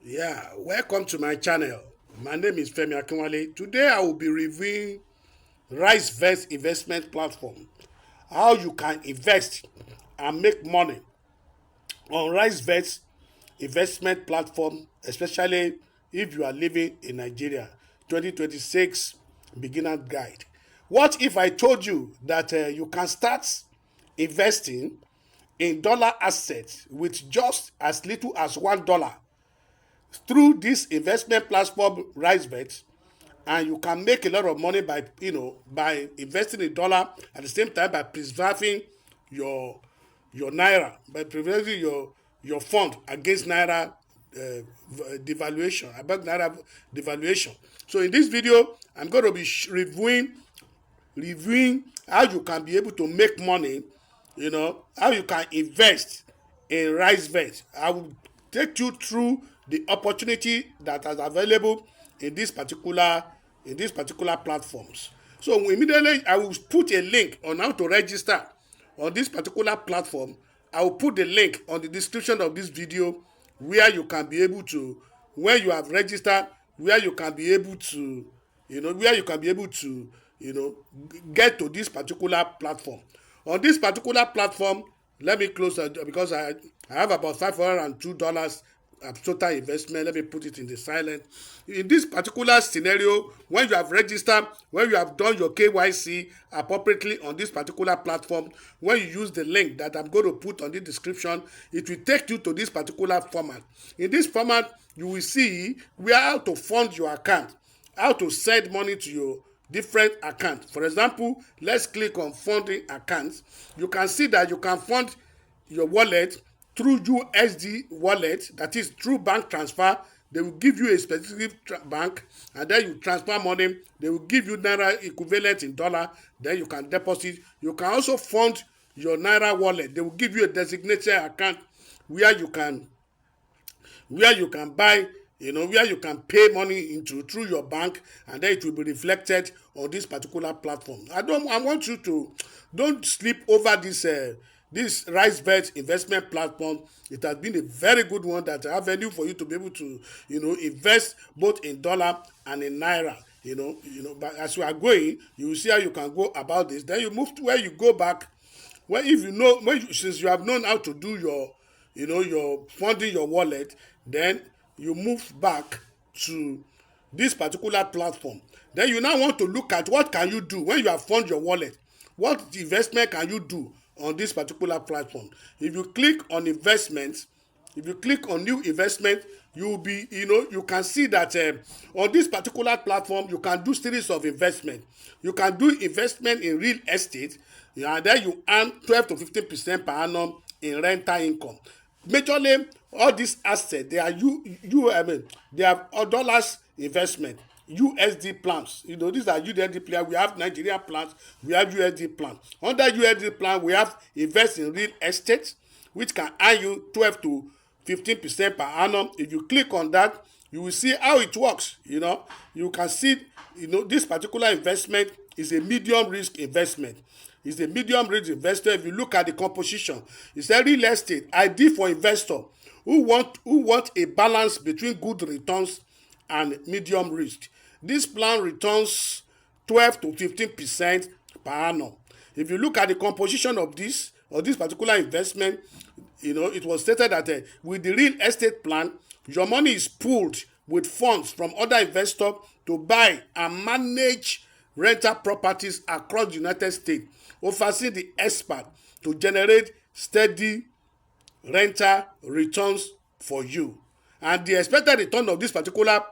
Yeah, welcome to my channel. My name is Femi Akinwale. Today I will be reviewing Risevest investment platform. How you can invest and make money on Risevest investment platform, especially if you are living in Nigeria. 2026 beginner guide. What if I told you that you can start investing in dollar assets with just as little as $1 through this investment platform Risebet, and you can make a lot of money by by investing in dollar at the same time by preserving your naira, by preserving your fund against naira devaluation, about naira devaluation. So in this video I'm going to be reviewing how you can be able to make money, how you can invest in Risevest. I will take you through the opportunity that is available in this particular platforms. So immediately I will put a link on how to register on this particular platform. I will put the link on the description of this video where you can be able to, when you have registered, where you can be able to, where you can be able to, get to this particular platform. On this particular platform, let me close because I have about $502 total investment. Let me put it in the silent. In this particular scenario, when you have registered, when you have done your KYC appropriately on this particular platform, when you use the link that I'm going to put on the description, it will take you to this particular format. In this format, you will see where how to fund your account, how to send money to your different accounts. For example, let's click on funding accounts. You can see that you can fund your wallet through USD wallet, that is through bank transfer. They will give you a specific bank, and then you transfer money. They will give you naira equivalent in dollar, then you can deposit. You can also fund your naira wallet. They will give you a designated account where you can buy, where you can pay money into through your bank, and then it will be reflected on this particular platform. I want you to don't sleep over this Risebet investment platform. It has been a very good one, that avenue for you to be able to invest both in dollar and in naira. But as you are going, you will see how you can go about this. Then you move to where you go back. Well, if you know, since you have known how to do your funding your wallet, then you move back to this particular platform. Then you now want to look at what can you do when you have funded your wallet. What investment can you do on this particular platform? If you click on investments, if you click on new investment, you can see that on this particular platform you can do series of investment. You can do investment in real estate, and then you earn 12 to 15% per annum in rental income. Majorly all these assets, they are they have dollars investment, USD plans. These are USD plans. We have Nigeria plans, we have USD plans. Under USD plan, we have invest in real estate, which can earn you 12 to 15% per annum. If you click on that, you will see how it works. You can see, this particular investment is a medium risk investment. It's a medium risk investor. If you look at the composition, it's a real estate ideal for investor who want a balance between good returns and medium risk. This plan returns 12 to 15% per annum. If you look at the composition of this particular investment, it was stated that with the real estate plan, your money is pooled with funds from other investors to buy and manage rental properties across the United States, overseeing the expert to generate steady rental returns for you. And the expected return of this particular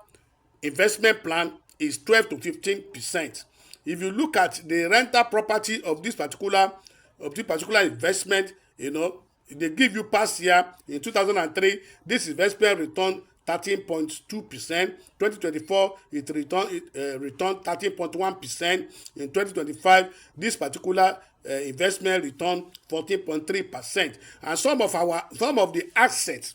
investment plan is 12 to 15%. If you look at the rental property of this particular investment, they give you past year. In 2003, this investment returned 13.2%. 2024, it returned 13.1%. In 2025, this particular investment returned 14.3%. And some of the assets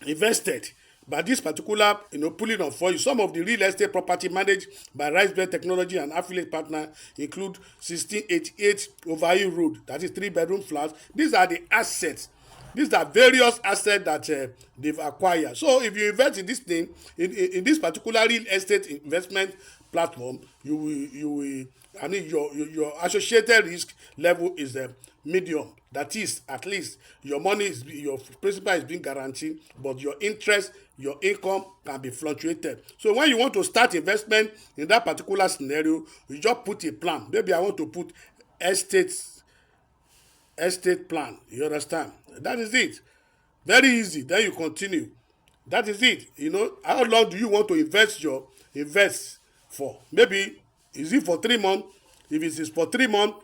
invested by this particular pulling of for you, some of the real estate property managed by Risevest Technology and affiliate partner include 1688 Overhill Road, that is 3-bedroom flats. These are the assets These are various assets that they've acquired. So if you invest in this thing, in this particular real estate investment platform, I mean, your associated risk level is medium. That is, at least your money is, your principal is being guaranteed, but your interest, your income can be fluctuated. So when you want to start investment in that particular scenario, you just put a plan. Maybe I want to put estate estate plan. You understand? That is it. Very easy. Then you continue. That is it. How long do you want to invest for? Maybe is it for 3 months? If it is for 3 months,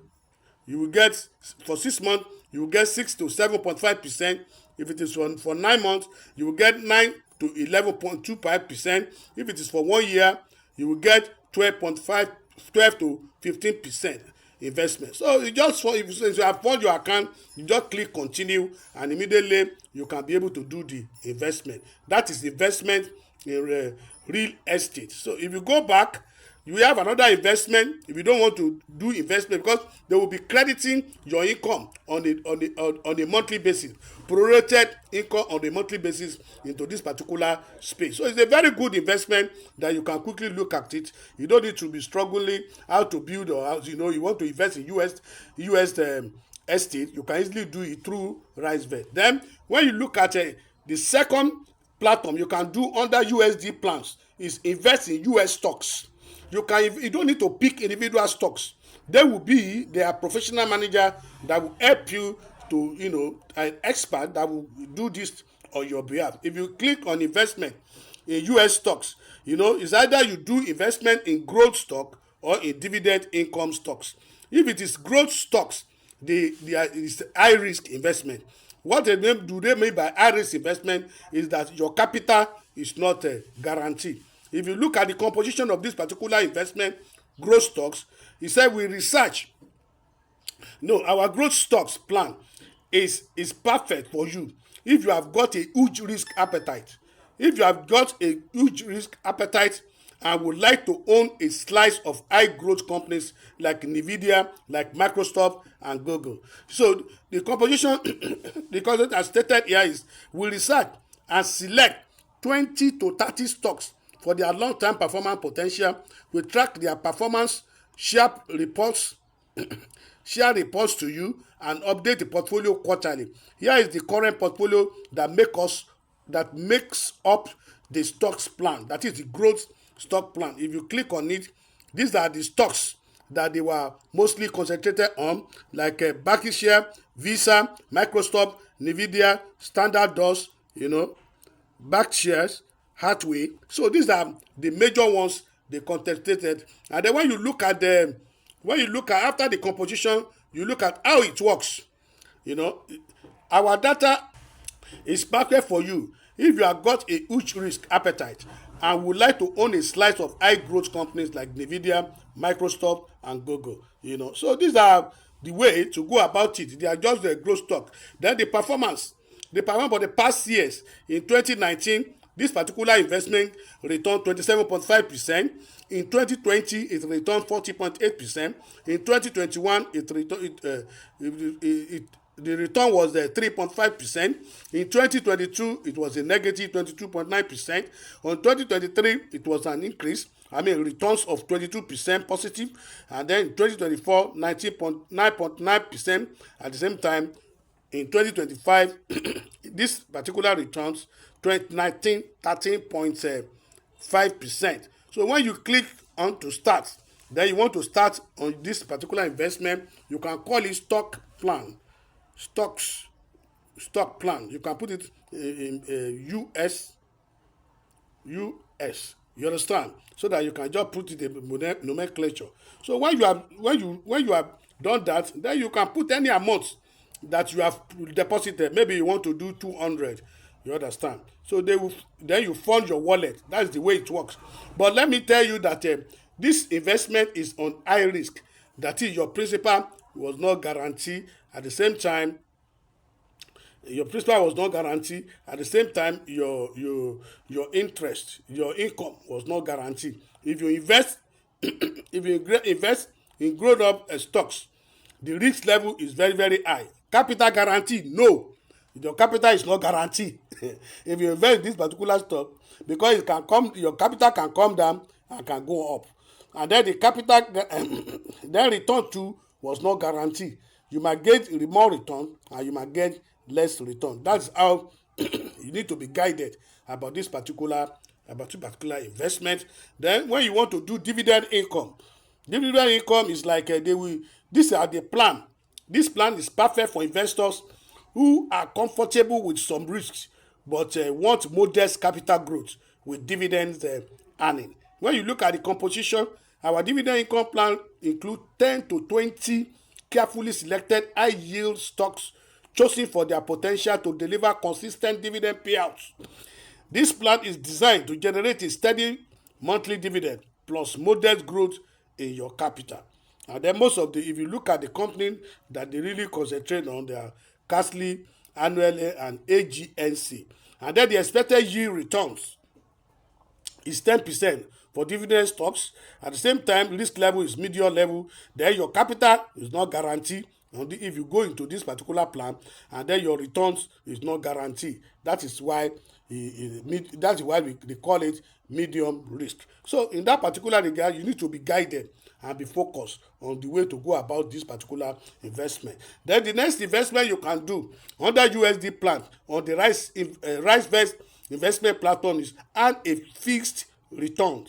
you will get for 6 months, you will get 6 to 7.5%. If it is for 9 months, you will get 9 to 11.25%. If it is for 1 year, you will get 12 to 15% investment. So you just if you have fund your account, you just click continue, and immediately you can be able to do the investment. That is investment in real estate. So if you go back, you have another investment. If you don't want to do investment, because they will be crediting your income on a monthly basis, prorated income on a monthly basis into this particular space. So it's a very good investment that you can quickly look at it. You don't need to be struggling how to build or house. You want to invest in US estate, you can easily do it through Risevest. Then when you look at the second platform you can do under USD plans is invest in US stocks. You don't need to pick individual stocks. They are professional manager that will help you to, an expert that will do this on your behalf. If you click on investment in US stocks, it's either you do investment in growth stock or in dividend income stocks. If it is growth stocks, it's high risk investment. What do they mean by high risk investment is that your capital is not guaranteed. If you look at the composition of this particular investment, growth stocks, he said our growth stocks plan is perfect for you if you have got a huge risk appetite. If you have got a huge risk appetite and would like to own a slice of high growth companies like Nvidia, like Microsoft and Google. So the composition, the concept as stated here is, we research and select 20 to 30 stocks for their long-term performance potential. We track their performance, share reports to you, and update the portfolio quarterly. Here is the current portfolio that makes up the stocks plan. That is the growth stock plan. If you click on it, these are the stocks that they were mostly concentrated on, like Berkshire, Visa, Microsoft, Nvidia, Standard Doors, Berkshire Hathaway. So these are the major ones they concentrated. And then when you look at after the composition, you look at how it works. Our data is perfect for you if you have got a huge risk appetite and would like to own a slice of high growth companies like Nvidia, Microsoft and Google. So these are the way to go about it. They are just the growth stock. Then the performance for the past years. In 2019, this particular investment returned 27.5%. In 2020, it returned 40.8%. In 2021, the return was 3.5%. In 2022, it was a negative 22.9%. On 2023, it was an increase. Returns of 22% positive. And then in 2024, 9.9%. At the same time, in 2025, this particular returns 13.5%. So when you click on to start, then you want to start on this particular investment, you can call it stock plan. Stock plan. You can put it in US. You understand? So that you can just put it in nomenclature. So when you have done that, then you can put any amount that you have deposited. Maybe you want to do 200. You understand? So then you fund your wallet. That's the way it works. But let me tell you that this investment is on high risk. That is, your principal was not guaranteed. At the same time, your principal was not guaranteed. At the same time, your interest, your income was not guaranteed. If you invest in grown up stocks, the risk level is very, very high. Capital guarantee, no. Your capital is not guaranteed. If you invest in this particular stock, because it can come, your capital can come down and can go up, and then the capital then return too was not guaranteed. You might get more return and you might get less return. That's how you need to be guided about this particular investment. Then when you want to do dividend income, dividend income is like they will. These are the plan. This plan is perfect for investors who are comfortable with some risks but want modest capital growth with dividends earning. When you look at the composition, our dividend income plan include 10 to 20 carefully selected high yield stocks chosen for their potential to deliver consistent dividend payouts. This plan is designed to generate a steady monthly dividend plus modest growth in your capital. And then most of the, if you look at the company that they really concentrate on, their Castley, annually, and AGNC. And then the expected yield returns is 10% for dividend stocks. At the same time, risk level is medium level. Then your capital is not guaranteed if you go into this particular plan, and then your returns is not guaranteed. That is why they call it medium risk. So in that particular regard, you need to be guided and be focused on the way to go about this particular investment. Then the next investment you can do under USD plan on the Risevest investment platform is earn a fixed return.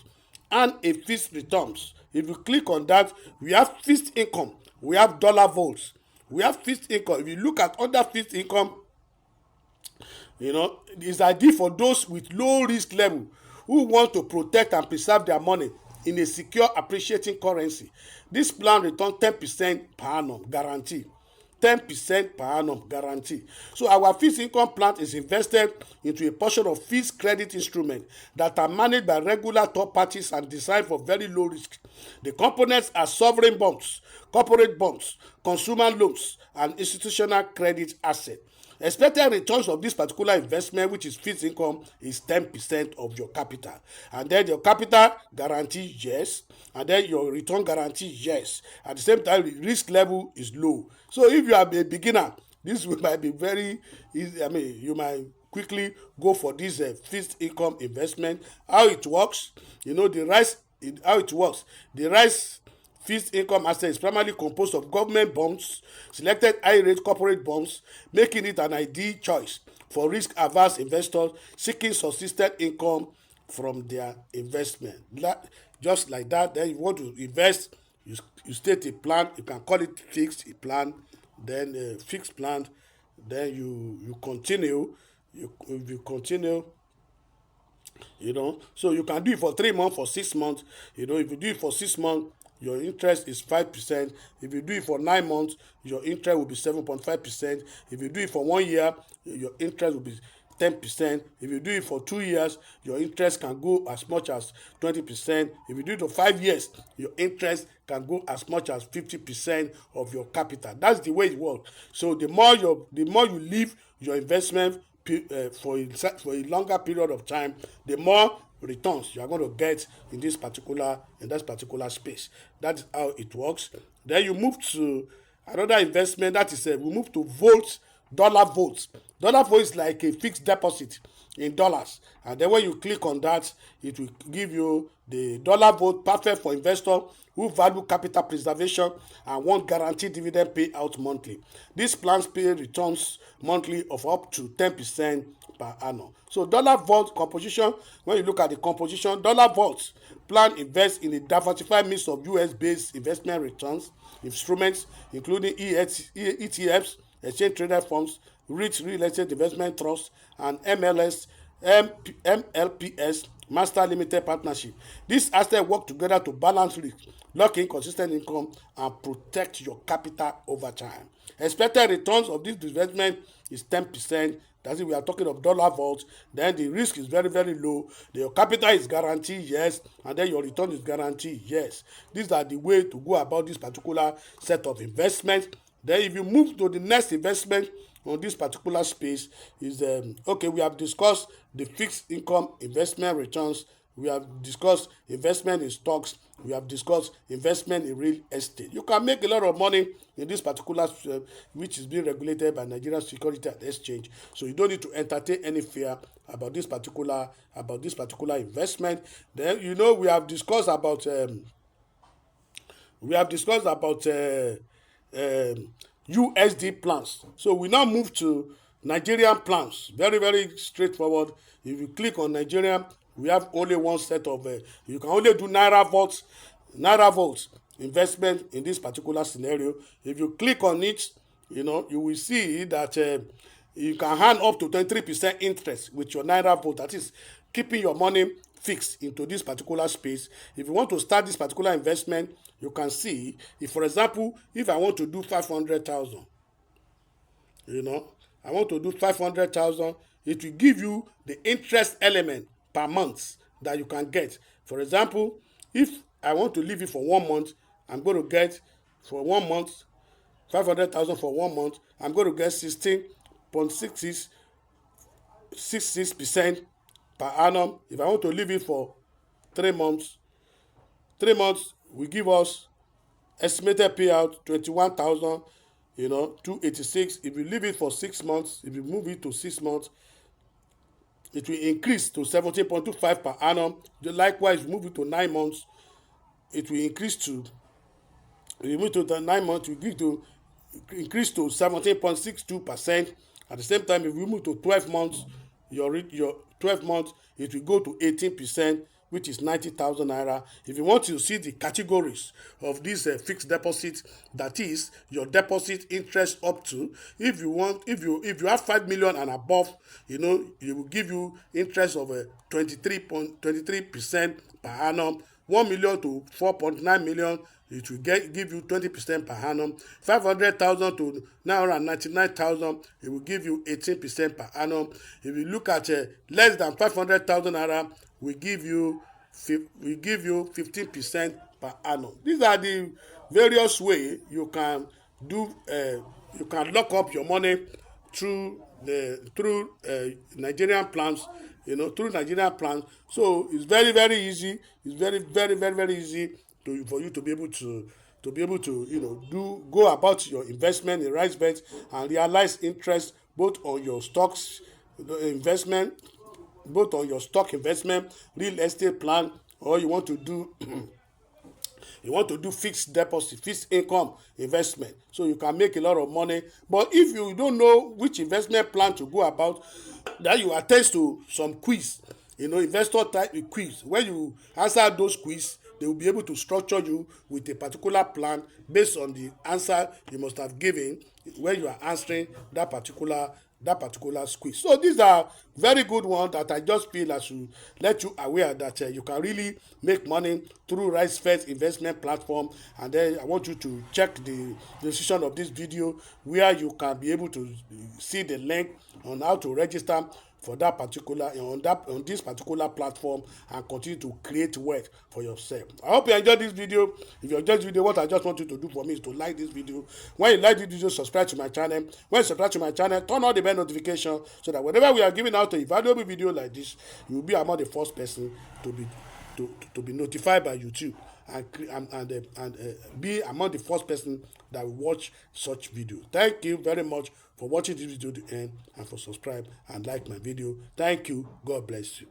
Earn a fixed returns. If you click on that, we have fixed income, we have dollar votes, we have fixed income. If you look at under fixed income, it's ideal for those with low risk level who want to protect and preserve their money in a secure appreciating currency. This plan returns 10% per annum guarantee. 10% per annum guarantee. So our fixed income plan is invested into a portion of fixed credit instruments that are managed by regular third parties and designed for very low risk. The components are sovereign bonds, corporate bonds, consumer loans, and institutional credit assets. Expected returns of this particular investment, which is fixed income, is 10% of your capital. And then your capital guarantee, yes. And then your return guarantee, yes. At the same time, the risk level is low. So if you are a beginner, this might be very easy. You might quickly go for this fixed income investment. How it works, how it works. The rise fixed income asset is primarily composed of government bonds, selected high-rate corporate bonds, making it an ideal choice for risk-averse investors seeking consistent income from their investment. Just like that, then you want to invest, you state a plan, you can call it fixed plan, then fixed plan, then you continue, you continue. So you can do it for 3 months, for 6 months. If you do it for 6 months, your interest is 5%. If you do it for 9 months, your interest will be 7.5%. If you do it for 1 year, your interest will be 10%. If you do it for 2 years, your interest can go as much as 20%. If you do it for 5 years, your interest can go as much as 50% of your capital. That's the way it works. So the more you leave your investment for a longer period of time, the more returns you are going to get in that particular space. That's how it works. Then you move to another investment, that is we move to dollar votes. Dollar vote is like a fixed deposit in dollars, and then when you click on that, it will give you the dollar vote, perfect for investors who value capital preservation and want guaranteed dividend payout monthly. These plans pay returns monthly of up to 10% per annum. So dollar vault composition, when you look at the composition, dollar vaults plan invests in a diversified mix of US-based investment returns instruments, including ETFs, exchange traded funds, rich real estate investment trusts, and MLPS master limited partnership. These assets work together to balance risk, lock in consistent income, and protect your capital over time. Expected returns of this investment is 10%. That's it, we are talking of dollar vaults. Then the risk is very, very low. Your capital is guaranteed, yes, and then your return is guaranteed, yes. These are the way to go about this particular set of investments. Then if you move to the next investment on this particular space is we have discussed the fixed income investment returns we have discussed investment in stocks, we have discussed investment in real estate. You can make a lot of money in this particular, which is being regulated by Nigeria Security and Exchange. So you don't need to entertain any fear about this particular investment. Then we have discussed about USD plans. So we now move to Nigerian plans. Very, very straightforward. If you click on Nigerian, we have only one set of, you can only do Naira vaults investment in this particular scenario. If you click on it, you will see that you can earn up to 23% interest with your Naira vault. That is keeping your money fixed into this particular space. If you want to start this particular investment, you can see, if for example, if I want to do 500,000, I want to do 500,000, it will give you the interest element per month that you can get. For example, if I want to leave it for 1 month, I'm going to get for 1 month 500,000 for 1 month. I'm going to get 16.66% per annum. If I want to leave it for 3 months, 3 months will give us estimated payout 21,000, 286. If you leave it for 6 months, if you move it to 6 months, it will increase to 17.25 per annum. Likewise, if you move it to 9 months, it will increase to, if you move to the 9 months, it will increase to 17.62%. At the same time, if you move to 12 months, your 12 months, it will go to 18%, which is 90,000 naira. If you want to see the categories of this fixed deposit, that is your deposit interest up to, if you have 5 million and above, it will give you interest of 23% per annum. 1 million to 4.9 million, it will give you 20% per annum. 500,000 to 999,000, it will give you 18% per annum. If you look at less than 500,000 naira, we give you 15% per annum. These are the various ways you can do. You can lock up your money through Nigerian plans. Through Nigerian plans. So it's very, very easy. It's very, very, very, very easy for you to be able to go about your investment in Risevest and realize interest both on your stocks investment, both on your stock investment, real estate plan, or you want to do fixed deposit, fixed income investment, so you can make a lot of money. But if you don't know which investment plan to go about, then you attend to some quiz, investor type quiz. When you answer those quiz, they will be able to structure you with a particular plan based on the answer you must have given when you are answering that particular quiz. So these are very good ones that I just feel I should let you aware that you can really make money through Risevest investment platform. And then I want you to check the description of this video where you can be able to see the link on how to register for that particular on this particular platform and continue to create wealth for yourself. I hope you enjoyed this video. If you enjoyed this video, what I just want you to do for me is to like this video. When you like this video, subscribe to my channel. When you subscribe to my channel, turn on the bell notification so that whenever we are giving out a valuable video like this, you will be among the first person to be notified by YouTube and be among the first person that will watch such video. Thank you very much for watching this video to the end and for subscribe and like my video. Thank you. God bless you.